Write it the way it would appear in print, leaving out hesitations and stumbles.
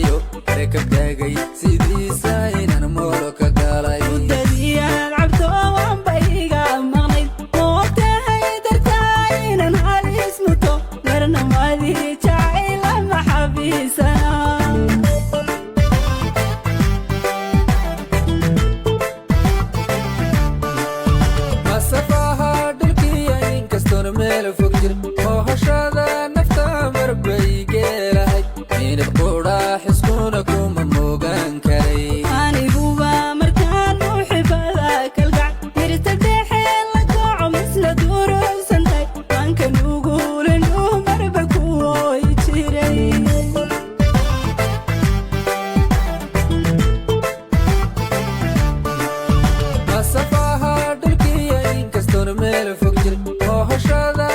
yo rekab tagay sidiisa inaan mooro ka galay وداديان عبدو وانبايقا مغنيد موقتها يدرتاي ننهال اسمتو مرنا ماذي جاعيلا محابيسنا مسافها دلكي inkastoo meel fog jir oo hashada nafta marbay geelahay min qura xisquna kuma moogan karay ani buba markaan u xibada kalgac mirtadhexe la kaco misla durugsantay aanka nugulen u marba ku ooy jiray مسافها دلكي inkastoo meel fog jir oo hashada